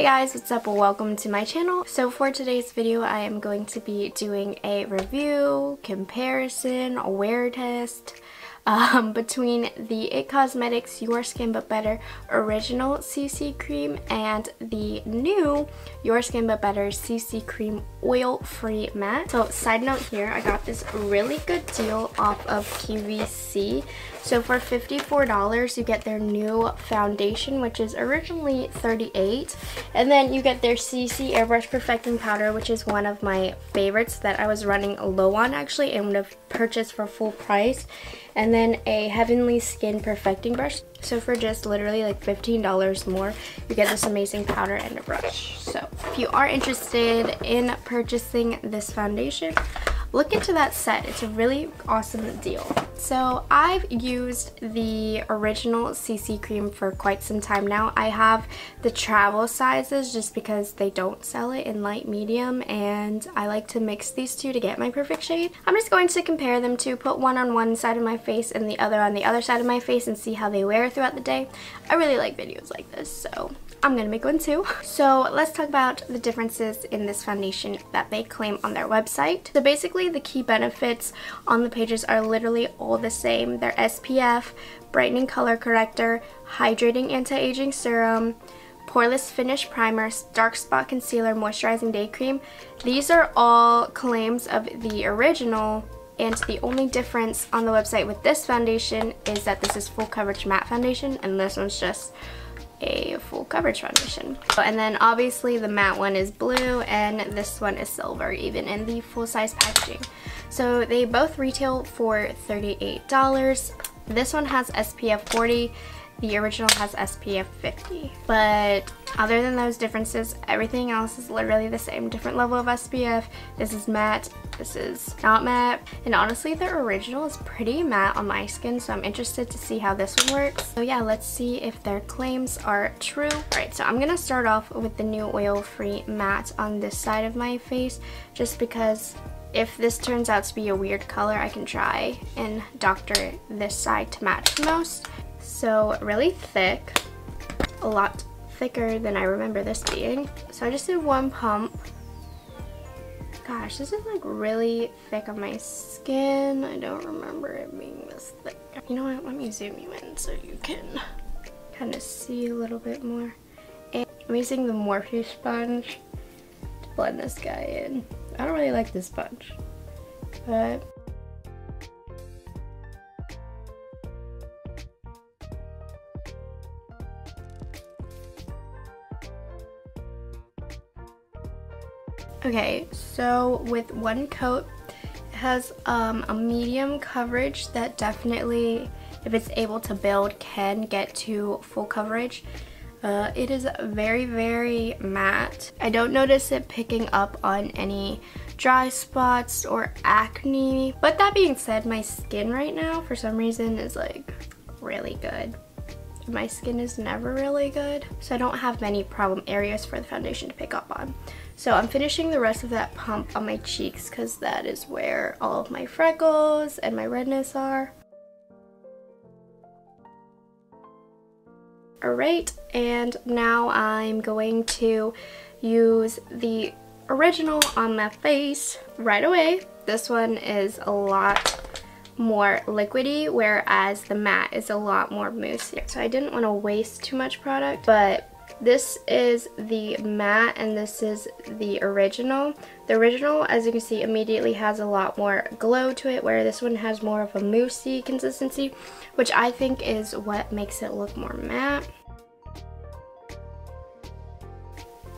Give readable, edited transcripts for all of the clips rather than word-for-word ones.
Hey guys, what's up? Welcome to my channel. So for today's video, I am going to be doing a review, comparison, a wear test between the IT Cosmetics Your Skin But Better Original CC Cream and the new Your Skin But Better CC Cream Oil-Free Matte. So side note here, I got this really good deal off of QVC. So for $54, you get their new foundation, which is originally $38, and then you get their CC Airbrush Perfecting Powder, which is one of my favorites that I was running low on actually and would have purchased for full price, and then a Heavenly Skin Perfecting Brush. So for just literally like $15 more, you get this amazing powder and a brush. So if you are interested in purchasing this foundation, look into that set. It's a really awesome deal. So I've used the original CC cream for quite some time now. I have the travel sizes just because they don't sell it in light medium, and I like to mix these two to get my perfect shade. I'm just going to compare them to put one on one side of my face and the other on the other side of my face and see how they wear throughout the day. I really like videos like this, so I'm gonna make one too. So let's talk about the differences in this foundation that they claim on their website. So basically the key benefits on the pages are literally all the same. Their SPF, brightening color corrector, hydrating anti-aging serum, poreless finish primer, dark spot concealer, moisturizing day cream. These are all claims of the original, and the only difference on the website with this foundation is that this is full coverage matte foundation and this one's just a full coverage foundation. And then obviously the matte one is blue and this one is silver, even in the full size packaging. So they both retail for $38. This one has SPF 40, the original has SPF 50. But other than those differences, everything else is literally the same. Different level of SPF. This is matte, this is not matte. And honestly, the original is pretty matte on my skin, so I'm interested to see how this one works. So yeah, let's see if their claims are true. Alright, so I'm gonna start off with the new oil-free matte on this side of my face, just because if this turns out to be a weird color, I can try and doctor this side to match the most. So really thick, a lot thicker than I remember this being. So I just did one pump. Gosh, this is like really thick on my skin. I don't remember it being this thick. You know what, let me zoom you in so you can kind of see a little bit more. And I'm using the Morphe sponge to blend this guy in. I don't really like this sponge, but okay, so with one coat, it has a medium coverage that definitely, if it's able to build, can get to full coverage. It is very, very matte. I don't notice it picking up on any dry spots or acne. But that being said, my skin right now, for some reason, is like really good. My skin is never really good, so I don't have many problem areas for the foundation to pick up on. So I'm finishing the rest of that pump on my cheeks because that is where all of my freckles and my redness are. Alright, and now I'm going to use the original on my face right away. This one is a lot more liquidy, whereas the matte is a lot more moussey. So I didn't want to waste too much product, but this is the matte and this is the original. The original, as you can see, immediately has a lot more glow to it, where this one has more of a moussey consistency, which I think is what makes it look more matte.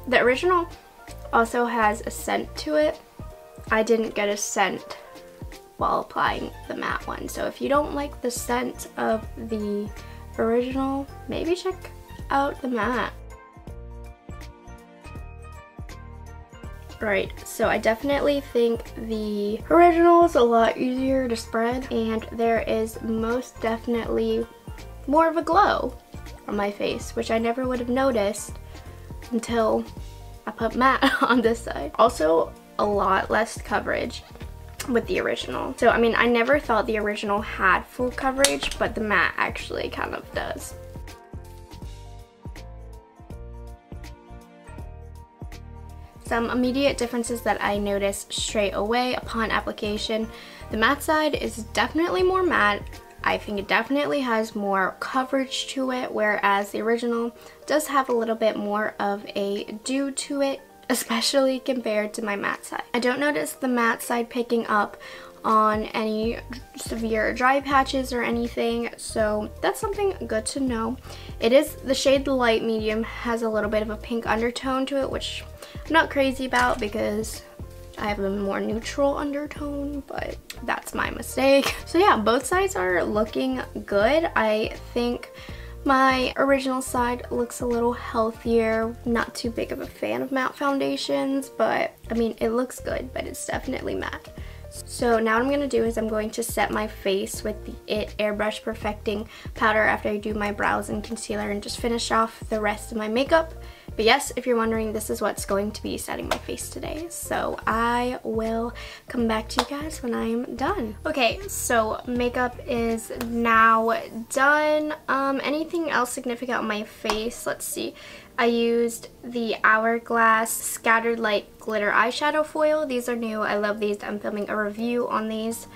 The original also has a scent to it. I didn't get a scent while applying the matte one, so if you don't like the scent of the original, maybe check out the matte. Right, so I definitely think the original is a lot easier to spread, and there is most definitely more of a glow on my face, which I never would have noticed until I put matte on this side. Also, a lot less coverage with the original. So I mean, I never thought the original had full coverage, but the matte actually kind of does. some immediate differences that I noticed straight away upon application. The matte side is definitely more matte. I think it definitely has more coverage to it, whereas the original does have a little bit more of a dew to it, especially compared to my matte side. I don't notice the matte side picking up on any severe dry patches or anything, so that's something good to know. It is the shade Light Medium, has a little bit of a pink undertone to it, which I'm not crazy about because I have a more neutral undertone, but that's my mistake. So yeah, both sides are looking good. I think my original side looks a little healthier. Not too big of a fan of matte foundations, but I mean, it looks good, but it's definitely matte. So now what I'm going to do is I'm going to set my face with the IT Airbrush Perfecting Powder after I do my brows and concealer and just finish off the rest of my makeup. But yes, if you're wondering, this is what's going to be setting my face today. So I will come back to you guys when I'm done. Okay, so makeup is now done. Anything else significant on my face? Let's see. I used the Hourglass Scattered Light Glitter Eyeshadow Foil. These are new. I love these. I'm filming a review on these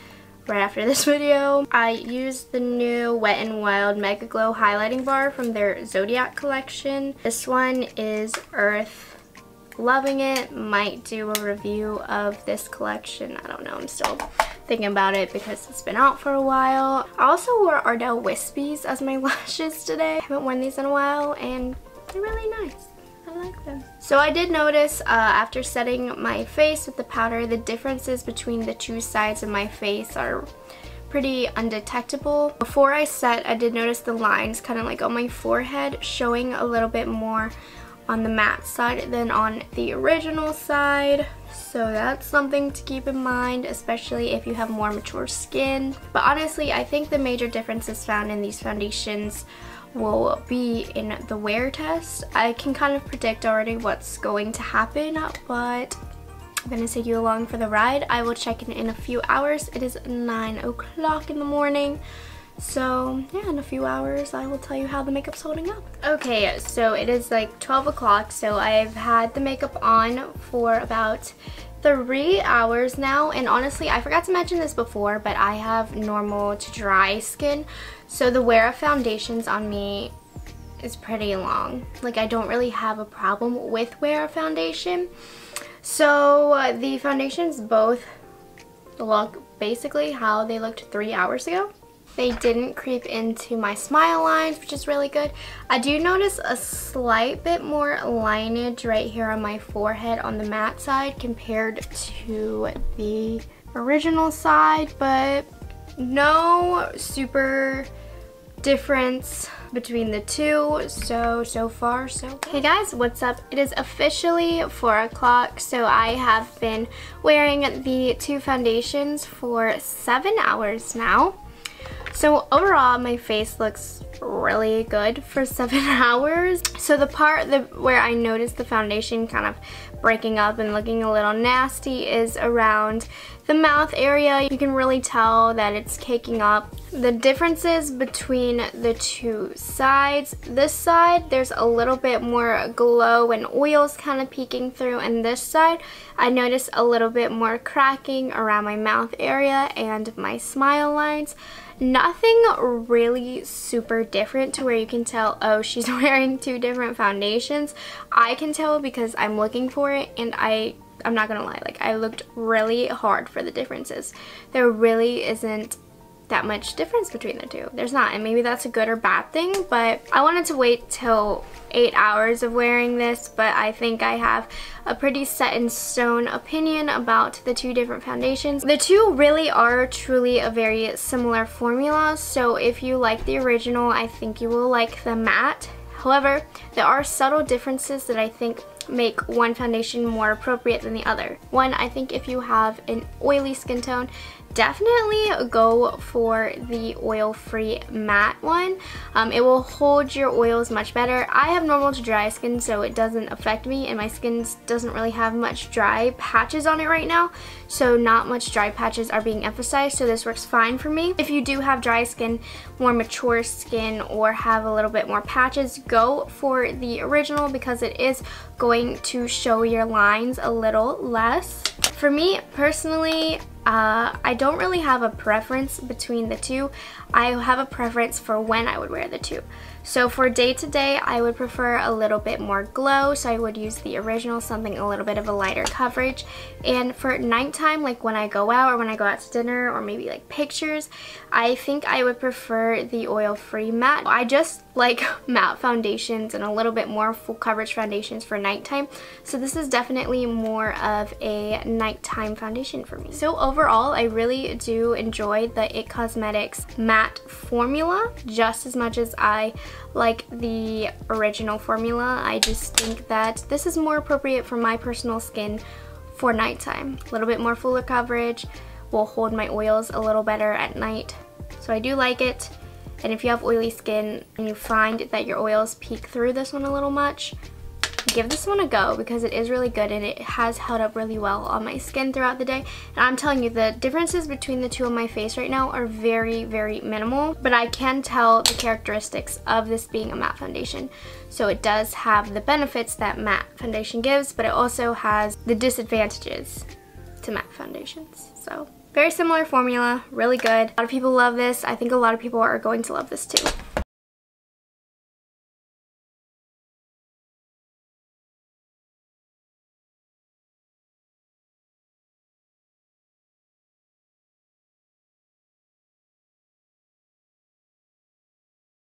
right after this video. I used the new Wet n Wild Mega Glow Highlighting Bar from their Zodiac collection. This one is Earth. Loving it. Might do a review of this collection. I don't know. I'm still thinking about it because it's been out for a while. I also wore Ardell Wispies as my lashes today. I haven't worn these in a while and they're really nice. I like them. So I did notice after setting my face with the powder, the differences between the two sides of my face are pretty undetectable. Before I set, I did notice the lines kind of like on my forehead showing a little bit more on the matte side than on the original side. So that's something to keep in mind, especially if you have more mature skin. But honestly, I think the major differences found in these foundations will be in the wear test. I can kind of predict already what's going to happen, but I'm gonna take you along for the ride. I will check in a few hours. It is 9 o'clock in the morning. So yeah, in a few hours I will tell you how the makeup's holding up. Okay, so it is like 12 o'clock, so I've had the makeup on for about 3 hours now, and honestly, I forgot to mention this before, but I have normal to dry skin, so the wear of foundations on me is pretty long. Like, I don't really have a problem with wear of foundation. So the foundations both look basically how they looked 3 hours ago. They didn't creep into my smile lines, which is really good. I do notice a slight bit more lineage right here on my forehead on the matte side compared to the original side, but no super difference between the two. So far so good. Hey guys, what's up? It is officially 4 o'clock, so I have been wearing the two foundations for 7 hours now. So overall, my face looks really good for 7 hours. So the part where I noticed the foundation kind of breaking up and looking a little nasty is around the mouth area. You can really tell that it's caking up. The differences between the two sides. This side, there's a little bit more glow and oils kind of peeking through, and this side, I noticed a little bit more cracking around my mouth area and my smile lines. Nothing really super different to where you can tell, oh, she's wearing two different foundations. I can tell because I'm looking for it, and I'm not gonna lie, like, I looked really hard for the differences. There really isn't that much difference between the two. There's not, and maybe that's a good or bad thing, but I wanted to wait till 8 hours of wearing this, but I think I have a pretty set in stone opinion about the two different foundations. The two really are truly a very similar formula, so if you like the original, I think you will like the matte. However, there are subtle differences that I think make one foundation more appropriate than the other. One, I think if you have an oily skin tone, definitely go for the oil-free matte one. It will hold your oils much better. I have normal to dry skin, so it doesn't affect me, and my skin doesn't really have much dry patches on it right now, so not much dry patches are being emphasized, so this works fine for me. If you do have dry skin, more mature skin, or have a little bit more patches, go for the original because it is going to show your lines a little less. For me personally, I don't really have a preference between the two. I have a preference for when I would wear the two. So for day to day, I would prefer a little bit more glow, so I would use the original, something a little bit of a lighter coverage. And for nighttime, like when I go out or when I go out to dinner or maybe like pictures, I think I would prefer the oil-free matte. I just like matte foundations and a little bit more full coverage foundations for nighttime, so this is definitely more of a nighttime foundation for me. So overall, I really do enjoy the IT Cosmetics matte formula just as much as I like the original formula. I just think that this is more appropriate for my personal skin for nighttime. A little bit more fuller coverage will hold my oils a little better at night, so I do like it. And if you have oily skin and you find that your oils peek through this one a little much, give this one a go because it is really good and it has held up really well on my skin throughout the day. And I'm telling you, the differences between the two on my face right now are very, very minimal, but I can tell the characteristics of this being a matte foundation. So it does have the benefits that matte foundation gives, but it also has the disadvantages to matte foundations. So very similar formula, really good. A lot of people love this. I think a lot of people are going to love this too.